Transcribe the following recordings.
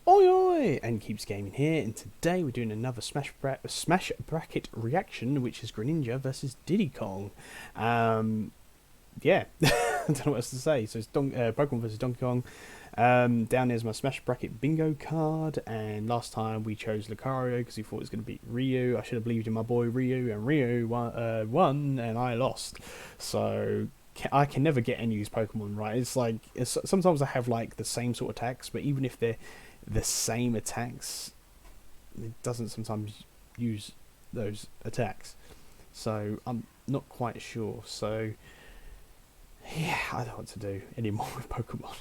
Oi oi! And Keeps Gaming here, and today we're doing another Smash Bracket reaction, which is Greninja versus Diddy Kong. Yeah, I don't know what else to say. So it's Pokemon versus Donkey Kong. Down there's my Smash Bracket bingo card, and last time we chose Lucario because we thought it was going to beat Ryu. I should have believed in my boy Ryu, and Ryu won, and I lost. So I can never get any of these Pokemon right. Sometimes I have like the same sort of attacks, but even if they're the same attacks, it doesn't sometimes use those attacks. So I'm not quite sure. So yeah, I don't know what to do anymore with Pokemon.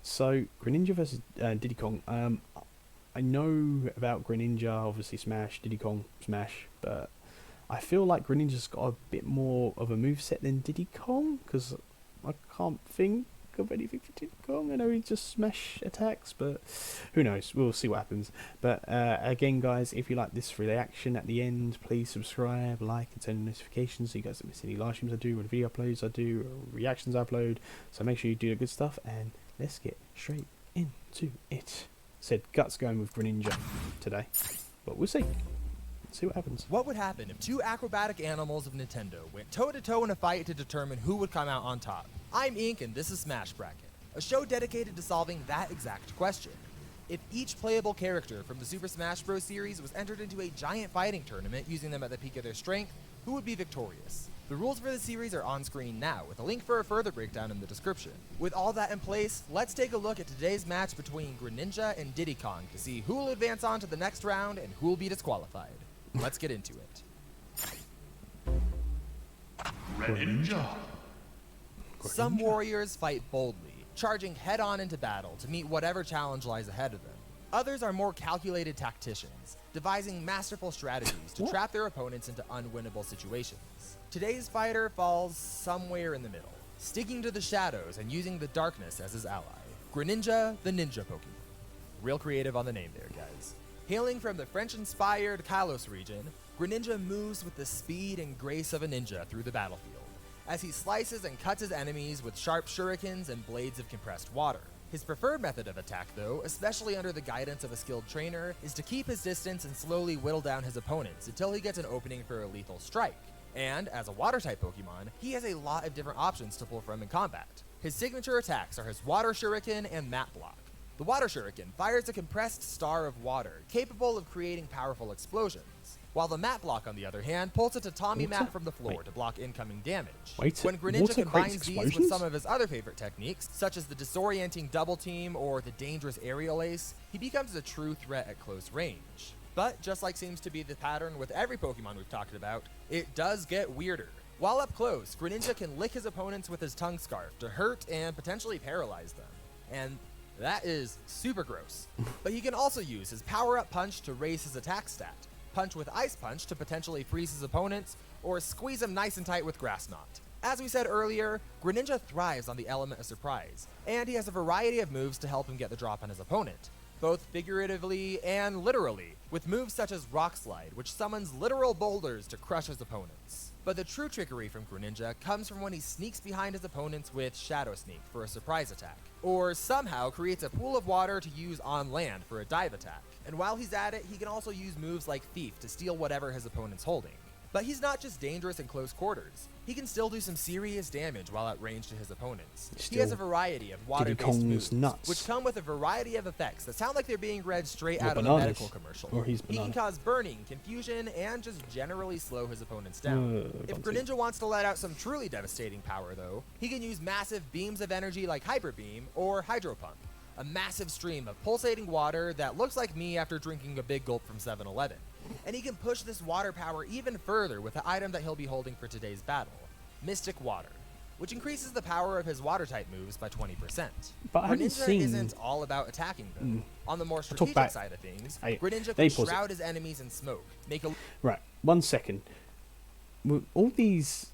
So Greninja versus Diddy Kong. I know about Greninja, obviously Smash, Diddy Kong, Smash, but I feel like Greninja's got a bit more of a moveset than Diddy Kong, because I can't think of anything for Diddy Kong. I know he just smash attacks, but who knows? We'll see what happens. But again, guys, if you like this reaction at the end, please subscribe, like, and turn on notifications so you guys don't miss any live streams I do, or video uploads I do, or reactions I upload. So make sure you do the good stuff, and let's get straight into it. Said Guts going with Greninja today, but we'll see. See what happens. What would happen if two acrobatic animals of Nintendo went toe-to-toe in a fight to determine who would come out on top? I'm Ink, and this is Smash Bracket, a show dedicated to solving that exact question. If each playable character from the Super Smash Bros. Series was entered into a giant fighting tournament using them at the peak of their strength, who would be victorious? The rules for the series are on screen now, with a link for a further breakdown in the description. With all that in place, let's take a look at today's match between Greninja and Diddy Kong to see who will advance on to the next round and who will be disqualified. Let's get into it. Greninja. Some warriors fight boldly, charging head-on into battle to meet whatever challenge lies ahead of them. Others are more calculated tacticians, devising masterful strategies to trap their opponents into unwinnable situations. Today's fighter falls somewhere in the middle, sticking to the shadows and using the darkness as his ally. Greninja, the ninja Pokemon. Real creative on the name there, guys. Hailing from the French-inspired Kalos region, Greninja moves with the speed and grace of a ninja through the battlefield, as he slices and cuts his enemies with sharp shurikens and blades of compressed water. His preferred method of attack, though, especially under the guidance of a skilled trainer, is to keep his distance and slowly whittle down his opponents until he gets an opening for a lethal strike. And, as a Water-type Pokemon, he has a lot of different options to pull from in combat. His signature attacks are his Water Shuriken and Mat Block. The Water Shuriken fires a compressed star of water, capable of creating powerful explosions, while the Mat Block, on the other hand, pulls a tatami mat from the floor to block incoming damage. When Greninja combines these with some of his other favorite techniques, such as the disorienting double team or the dangerous aerial ace, he becomes a true threat at close range. But just like seems to be the pattern with every Pokemon we've talked about, it does get weirder. While up close, Greninja can lick his opponents with his tongue scarf to hurt and potentially paralyze them. And that is super gross. But he can also use his power-up punch to raise his attack stat, punch with Ice Punch to potentially freeze his opponents, or squeeze him nice and tight with Grass Knot. As we said earlier, Greninja thrives on the element of surprise, and he has a variety of moves to help him get the drop on his opponent, both figuratively and literally, with moves such as Rock Slide, which summons literal boulders to crush his opponents. But the true trickery from Greninja comes from when he sneaks behind his opponents with Shadow Sneak for a surprise attack, or somehow creates a pool of water to use on land for a dive attack. And while he's at it, he can also use moves like Thief to steal whatever his opponent's holding. But he's not just dangerous in close quarters. He can still do some serious damage while at range to his opponents. He has a variety of water-based moves, which come with a variety of effects that sound like they're being read straight out of a medical commercial. He can cause burning, confusion, and just generally slow his opponents down. If Greninja wants to let out some truly devastating power, though, he can use massive beams of energy like Hyper Beam or Hydro Pump, a massive stream of pulsating water that looks like me after drinking a big gulp from 7-Eleven. And he can push this water power even further with the item that he'll be holding for today's battle, Mystic Water, which increases the power of his water-type moves by 20%. But Greninja isn't all about attacking, though. On the more strategic side of things, Greninja can shroud his enemies in smoke, Right, 1 second. With all these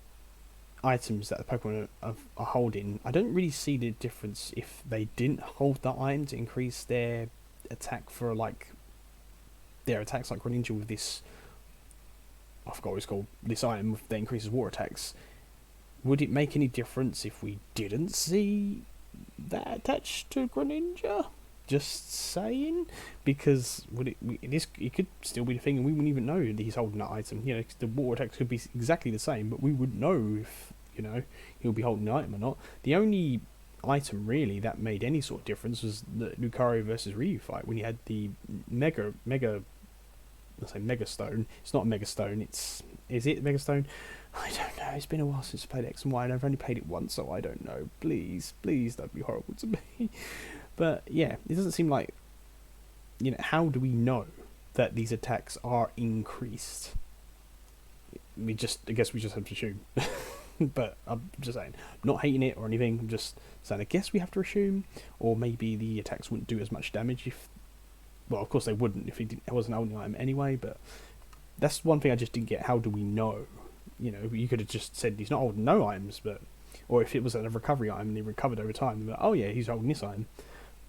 items that the Pokemon are holding, I don't really see the difference if they didn't hold that item to increase their attack for, like, their attacks, like Greninja with this, I forgot what it's called, this item that increases water attacks. Would it make any difference if we didn't see that attached to Greninja? Just saying, because it could still be the thing, and we wouldn't even know that he's holding that item. You know, 'cause the water attacks could be exactly the same, but we wouldn't know if he'll be holding the item or not. The only item really that made any sort of difference was the Lucario versus Ryu fight when he had the mega. Let's say Mega Stone. It's not a Mega Stone. Is it Mega Stone? I don't know. It's been a while since I played X and Y, and I've only played it once, so I don't know. Please don't be horrible to me. But yeah, it doesn't seem like, how do we know that these attacks are increased? I guess we just have to assume. But I'm just saying, I'm not hating it or anything. I'm just saying, I guess we have to assume, or maybe the attacks wouldn't do as much damage if. Well, of course they wouldn't if it wasn't holding the item anyway. But that's one thing I just didn't get. How do we know? You could have just said he's not holding no items, or if it was a recovery item and he recovered over time, like, oh yeah, he's holding this item.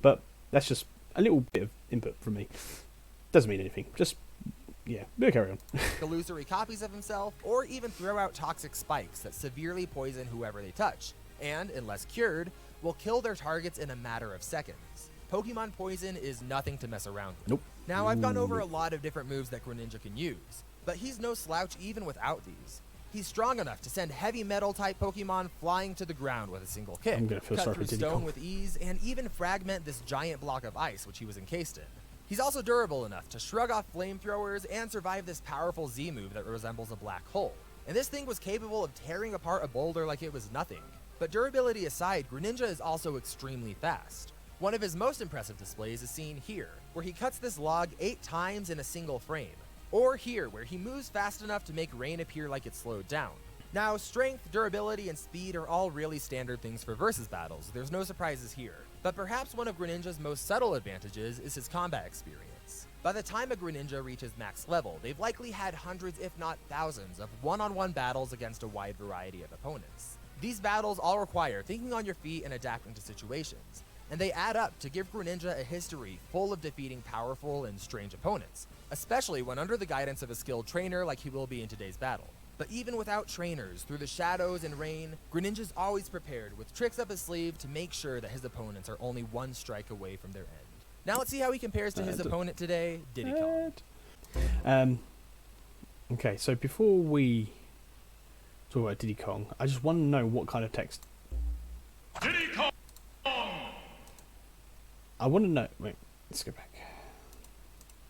But that's just a little bit of input from me. Doesn't mean anything. Just, yeah, we'll carry on. Illusory copies of himself, or even throw out toxic spikes that severely poison whoever they touch, and, unless cured, will kill their targets in a matter of seconds. Pokemon Poison is nothing to mess around with. Nope. Now, I've gone over a lot of different moves that Greninja can use, but he's no slouch even without these. He's strong enough to send heavy metal type Pokemon flying to the ground with a single kick, I'm gonna feel cut sorry through for Diddy stone Kong. with ease, and even fragment this giant block of ice which he was encased in. He's also durable enough to shrug off flamethrowers and survive this powerful Z move that resembles a black hole. And this thing was capable of tearing apart a boulder like it was nothing. But durability aside, Greninja is also extremely fast. One of his most impressive displays is seen here, where he cuts this log 8 times in a single frame. Or here, where he moves fast enough to make rain appear like it's slowed down. Now, strength, durability, and speed are all really standard things for versus battles, there's no surprises here. But perhaps one of Greninja's most subtle advantages is his combat experience. By the time a Greninja reaches max level, they've likely had hundreds if not thousands of one-on-one battles against a wide variety of opponents. These battles all require thinking on your feet and adapting to situations, and they add up to give Greninja a history full of defeating powerful and strange opponents, especially when under the guidance of a skilled trainer like he will be in today's battle. But even without trainers, through the shadows and rain, Greninja's always prepared with tricks up his sleeve to make sure that his opponents are only one strike away from their end. Now let's see how he compares to his opponent today, Diddy Kong. Okay, so before we talk about Diddy Kong, I just want to know what kind of text. Diddy Kong! I want to know. Wait, let's go back.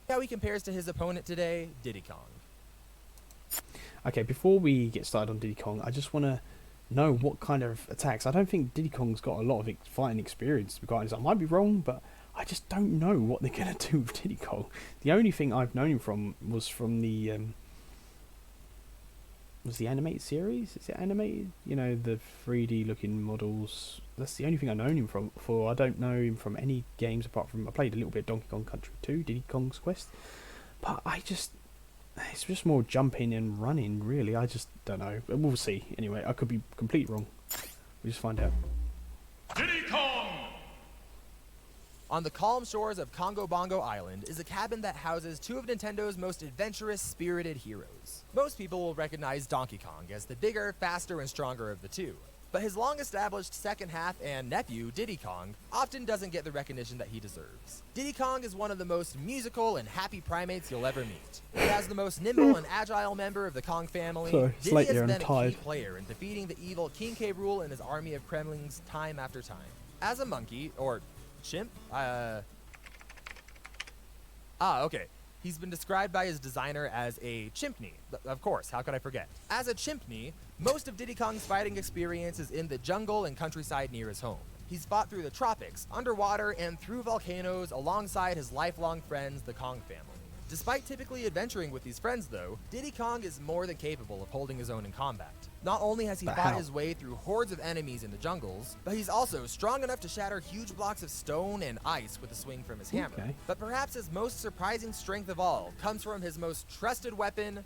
How he compares to his opponent today, Diddy Kong. Okay, before we get started on Diddy Kong, I just want to know what kind of attacks. I don't think Diddy Kong's got a lot of fighting experience, to be quite honest. I might be wrong, but I just don't know what they're going to do with Diddy Kong. The only thing I've known him from was from the animated series. Is it animated? The 3D looking models. That's the only thing I've known him from. I don't know him from any games apart from I played a little bit of Donkey Kong Country 2, Diddy Kong's Quest, but it's just more jumping and running, really. I just don't know. We'll see. Anyway, I could be completely wrong. We'll just find out. Diddy Kong! On the calm shores of Congo Bongo Island is a cabin that houses 2 of Nintendo's most adventurous, spirited heroes. Most people will recognize Donkey Kong as the bigger, faster, and stronger of the two. But his long-established second half and nephew, Diddy Kong, often doesn't get the recognition that he deserves. Diddy Kong is one of the most musical and happy primates you'll ever meet. He has the most nimble and agile member of the Kong family. Sorry, it's Diddy late has here, I'm been a tired. key player in defeating the evil King K. Rool and his army of Kremlings time after time. As a monkey, or chimp? Okay. He's been described by his designer as a chimpney. Of course, how could I forget? As a chimpney, most of Diddy Kong's fighting experience is in the jungle and countryside near his home. He's fought through the tropics, underwater, and through volcanoes alongside his lifelong friends, the Kong family. Despite typically adventuring with these friends, though, Diddy Kong is more than capable of holding his own in combat. Not only has he But fought how? his way through hordes of enemies in the jungles, but he's also strong enough to shatter huge blocks of stone and ice with a swing from his hammer. Okay. But perhaps his most surprising strength of all comes from his most trusted weapon,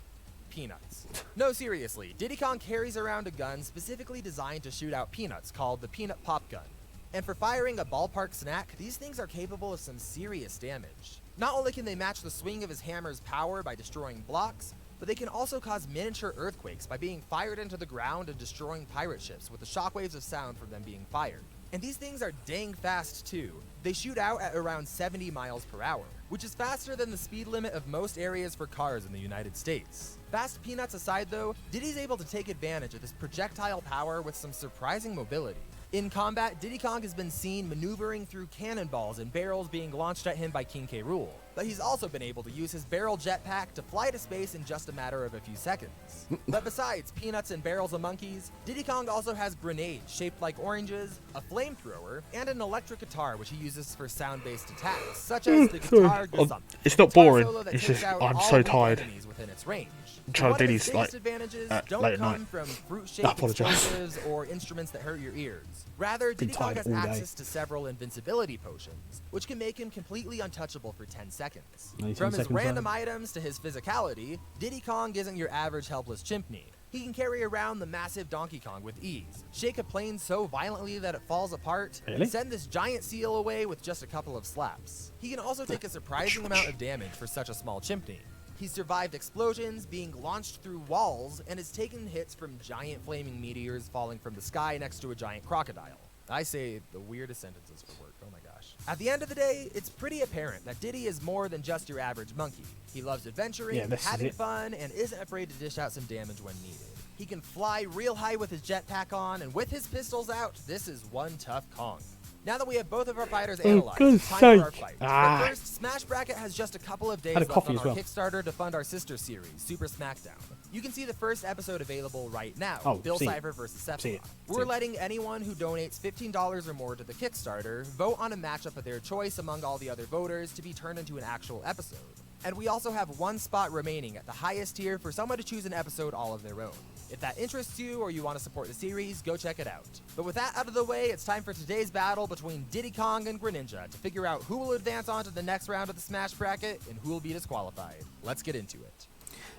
peanuts. No, seriously, Diddy Kong carries around a gun specifically designed to shoot out peanuts called the Peanut Pop Gun. And for firing a ballpark snack, these things are capable of some serious damage. Not only can they match the swing of his hammer's power by destroying blocks, but they can also cause miniature earthquakes by being fired into the ground and destroying pirate ships with the shockwaves of sound from them being fired. And these things are dang fast too. They shoot out at around 70 miles per hour, which is faster than the speed limit of most areas for cars in the United States. Fast peanuts aside though, Diddy's able to take advantage of this projectile power with some surprising mobility. In combat, Diddy Kong has been seen maneuvering through cannonballs and barrels being launched at him by King K. Rool, but he's also been able to use his barrel jetpack to fly to space in just a matter of a few seconds. But besides peanuts and barrels of monkeys, Diddy Kong also has grenades shaped like oranges, a flamethrower, and an electric guitar which he uses for sound-based attacks, such as the guitar Gesump. It's not Guitar boring, solo that it's takes just out I'm all so weak tired. enemies within its range. Trying One to of do its these, biggest like, advantages late don't at come night. from I fruit-shaped apologise. explosives or instruments that hurt your ears. Rather, Diddy Kong tired has all day. access to several invincibility potions, which can make him completely untouchable for 10 seconds. Only 10 From his seconds, random right? items to his physicality, Diddy Kong isn't your average helpless chimney. He can carry around the massive Donkey Kong with ease, shake a plane so violently that it falls apart, Really? and send this giant seal away with just a couple of slaps. He can also take a surprising amount of damage for such a small chimney. He's survived explosions, being launched through walls, and has taken hits from giant flaming meteors falling from the sky next to a giant crocodile. I say the weirdest sentences for work, oh my gosh. At the end of the day, it's pretty apparent that Diddy is more than just your average monkey. He loves adventuring, Yeah, this is having it. fun, and isn't afraid to dish out some damage when needed. He can fly real high with his jetpack on, and with his pistols out, this is one tough Kong. Now that we have both of our fighters analyzed, God's it's time for our sake. fight. Ah. But first, Smash Bracket has just a couple of days Had a left coffee on as our well. Kickstarter to fund our sister series, Super Smackdown. You can see the first episode available right now, Oh, Bill see it. Cipher versus See Sephiroth. it. We're See it. letting anyone who donates $15 or more to the Kickstarter vote on a matchup of their choice among all the other voters to be turned into an actual episode. And we also have one spot remaining at the highest tier for someone to choose an episode all of their own. If that interests you or you want to support the series, go check it out. But with that out of the way, it's time for today's battle between Diddy Kong and Greninja to figure out who will advance on to the next round of the Smash Bracket and who will be disqualified. Let's get into it.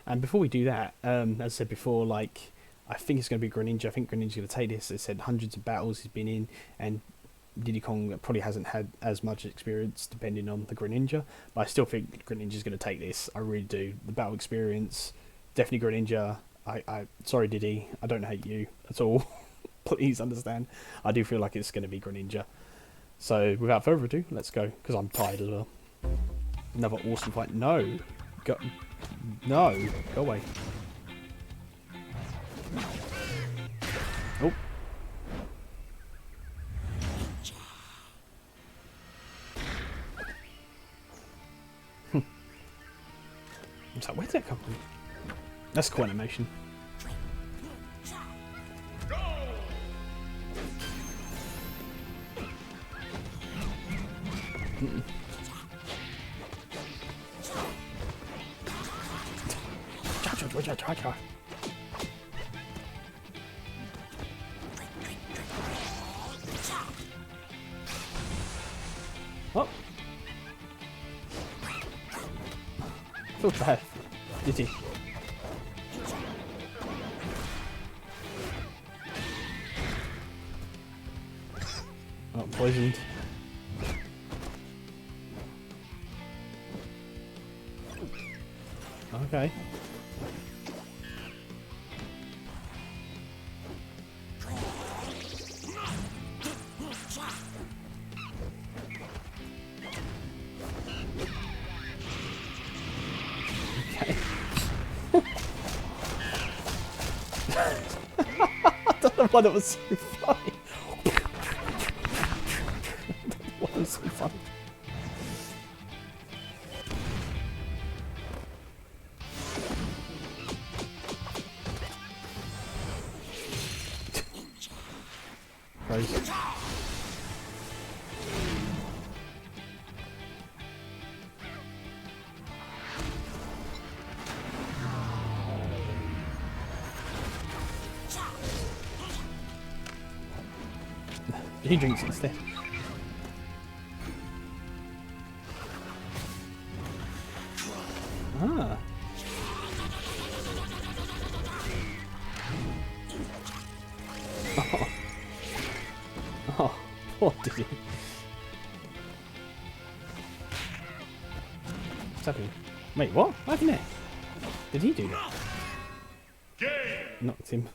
And before we do that, as I said before, like, I think it's going to be Greninja. I think Greninja's going to take this. It said hundreds of battles he's been in, and Diddy Kong probably hasn't had as much experience depending on the Greninja. But I still think Greninja's going to take this. I really do. The battle experience, definitely Greninja. I sorry Diddy, I don't hate you at all. Please understand. I do feel like it's going to be Greninja. So without further ado, let's go, because I'm tired as well. Another awesome fight. No. Go away. Oh. It's like, where'd that come from? That's cool animation. Go! Oh. Feel bad. Did he? Oh, poisoned. Okay. Okay. I don't know why that was so funny. Why was so funny? Crazy. He drinks instead. Ah. Oh. Oh, poor Diddy. What's happening? Wait, what? What happened there? Did he do that? Game! Knocked him.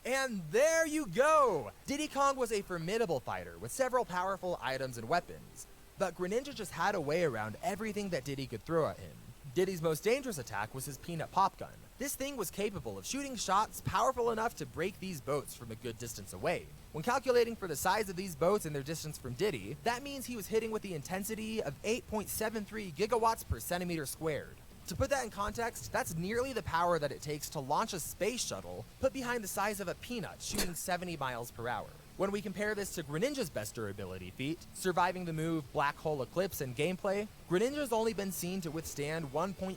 And there you go! Diddy Kong was a formidable fighter with several powerful items and weapons, but Greninja just had a way around everything that Diddy could throw at him. Diddy's most dangerous attack was his peanut pop gun. This thing was capable of shooting shots powerful enough to break these boats from a good distance away. When calculating for the size of these boats and their distance from Diddy, that means he was hitting with the intensity of 8.73 gigawatts per centimeter squared. To put that in context, that's nearly the power that it takes to launch a space shuttle put behind the size of a peanut shooting 70 miles per hour. When we compare this to Greninja's best durability feat, surviving the move Black Hole Eclipse in gameplay, Greninja's only been seen to withstand 1.47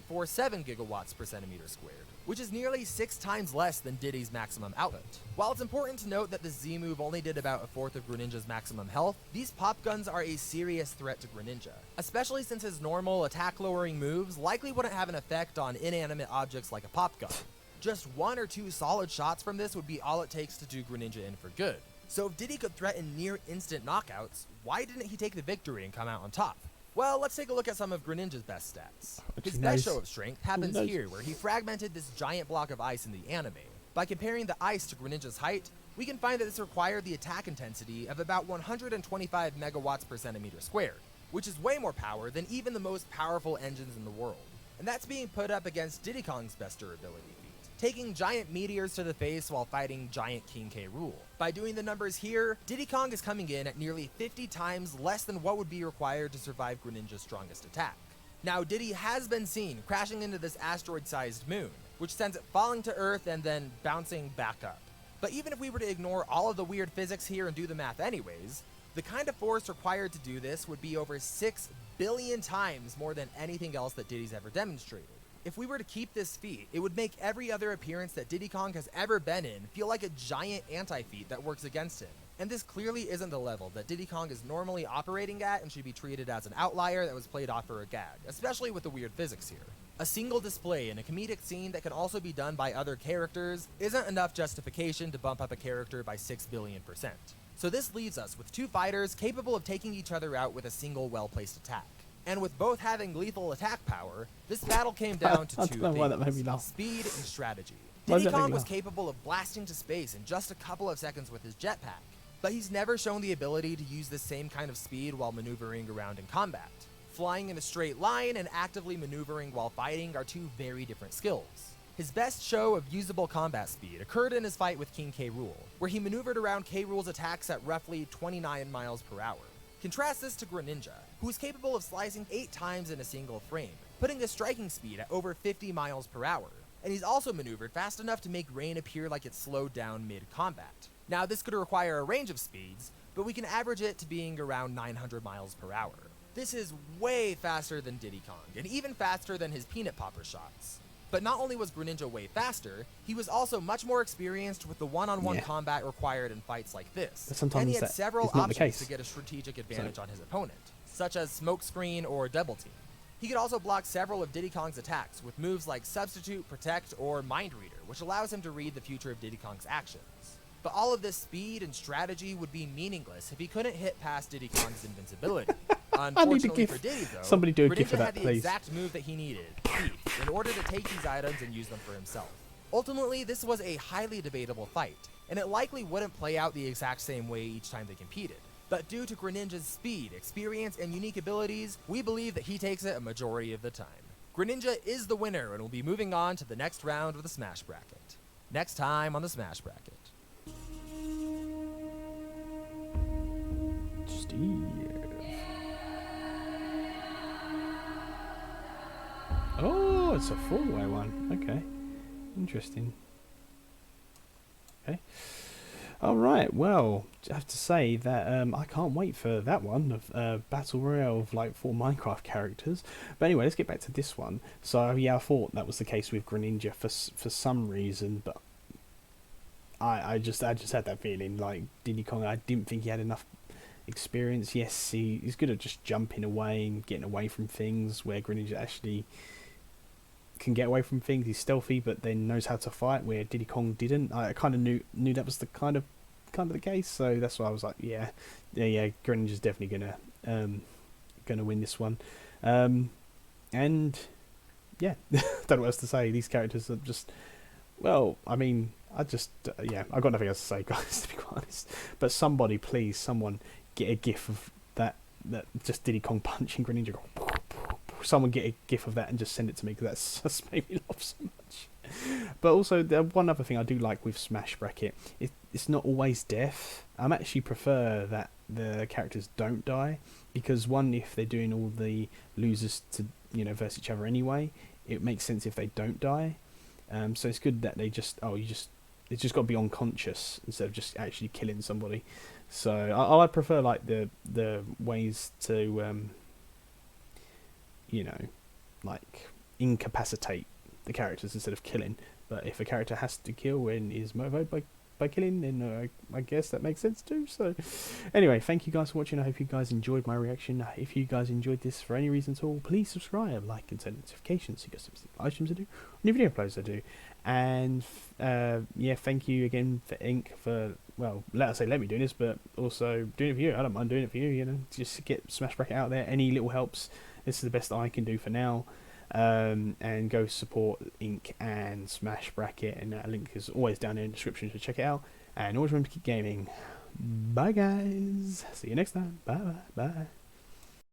gigawatts per centimeter squared, which is nearly 6 times less than Diddy's maximum output. While it's important to note that the Z move only did about a fourth of Greninja's maximum health, these pop guns are a serious threat to Greninja, especially since his normal attack lowering moves likely wouldn't have an effect on inanimate objects like a pop gun. Just 1 or 2 solid shots from this would be all it takes to do Greninja in for good. So if Diddy could threaten near instant knockouts, why didn't he take the victory and come out on top? Well, let's take a look at some of Greninja's best stats. His best show of strength happens here, where he fragmented this giant block of ice in the anime. By comparing the ice to Greninja's height, we can find that this required the attack intensity of about 125 megawatts per centimeter squared, which is way more power than even the most powerful engines in the world. And that's being put up against Diddy Kong's best durability feat, taking giant meteors to the face while fighting giant King K. Rool. By doing the numbers here, Diddy Kong is coming in at nearly 50 times less than what would be required to survive Greninja's strongest attack. Now, Diddy has been seen crashing into this asteroid-sized moon, which sends it falling to Earth and then bouncing back up. But even if we were to ignore all of the weird physics here and do the math anyways, the kind of force required to do this would be over 6 billion times more than anything else that Diddy's ever demonstrated. If we were to keep this feat, it would make every other appearance that Diddy Kong has ever been in feel like a giant anti-feat that works against him. And this clearly isn't the level that Diddy Kong is normally operating at and should be treated as an outlier that was played off for a gag, especially with the weird physics here. A single display in a comedic scene that can also be done by other characters isn't enough justification to bump up a character by 6 billion%. So this leaves us with 2 fighters capable of taking each other out with a single well-placed attack. And with both having lethal attack power, this battle came down to 2 things: speed and strategy. Diddy Kong was capable of blasting to space in just a couple of seconds with his jetpack, but he's never shown the ability to use the same kind of speed while maneuvering around in combat. Flying in a straight line and actively maneuvering while fighting are 2 very different skills. His best show of usable combat speed occurred in his fight with King K. Rool, where he maneuvered around K. Rool's attacks at roughly 29 miles per hour. Contrast this to Greninja, who is capable of slicing 8 times in a single frame, putting a striking speed at over 50 miles per hour. And he's also maneuvered fast enough to make rain appear like it's slowed down mid-combat. Now, this could require a range of speeds, but we can average it to being around 900 miles per hour. This is way faster than Diddy Kong, and even faster than his peanut popper shots. But not only was Greninja way faster, he was also much more experienced with the one-on-one combat required in fights like this. And he had several options to get a strategic advantage on his opponent, such as smokescreen or double team. He could also block several of Diddy Kong's attacks with moves like Substitute, Protect, or Mind Reader, which allows him to read the future of Diddy Kong's actions. But all of this speed and strategy would be meaningless if he couldn't hit past Diddy Kong's invincibility. Unfortunately for Diddy, though, somebody do a gift for Greninja that, had the please. exact move that he needed, Thief, in order to take these items and use them for himself. Ultimately, this was a highly debatable fight, and it likely wouldn't play out the exact same way each time they competed. But due to Greninja's speed, experience, and unique abilities, we believe that he takes it a majority of the time. Greninja is the winner and will be moving on to the next round of the Smash Bracket. Next time on the Smash Bracket. Oh, it's a 4-way one. Okay. Interesting. Okay. Alright, well, I have to say that I can't wait for that one of Battle Royale of like 4 Minecraft characters. But anyway, let's get back to this one. So yeah, I thought that was the case with Greninja for some reason, but I just had that feeling like Diddy Kong. I didn't think he had enough experience. Yes, he's good at just jumping away and getting away from things, where Greninja actually can get away from things. He's stealthy, but then knows how to fight, where Diddy Kong didn't. I kind of knew that was the kind of the case, so that's why I was like, yeah, Greninja's definitely gonna win this one. And yeah, don't know what else to say. These characters are just, well, I mean, I just, yeah, I've got nothing else to say, guys, to be quite honest. But somebody, please, someone get a gif of that just Diddy Kong punching Greninja. Someone get a gif of that and just send it to me, because that's just made me laugh so much. But also, the one other thing I do like with Smash Bracket, it's not always death. I actually prefer that the characters don't die, because one, if they're doing all the losers to, you know, verse each other anyway, it makes sense if they don't die. So it's good that they just, it's just got to be unconscious instead of just actually killing somebody. So I prefer like the ways to you know, like incapacitate the characters instead of killing. But if a character has to kill and is motivated by killing, then I guess that makes sense too. So anyway, thank you guys for watching. I hope you guys enjoyed my reaction. If you guys enjoyed this for any reason at all, please subscribe, like, and send notifications so you get some live streams I do, new video uploads I do. And yeah, thank you again for Ink for, well, let me do this, but also doing it for you. I don't mind doing it for you, you know, just get Smash Bracket out there. Any little helps. This is the best I can do for now. And go support Ink and Smash Bracket, and that link is always down in the description, so check it out. And always remember to keep gaming. Bye guys, see you next time. Bye bye.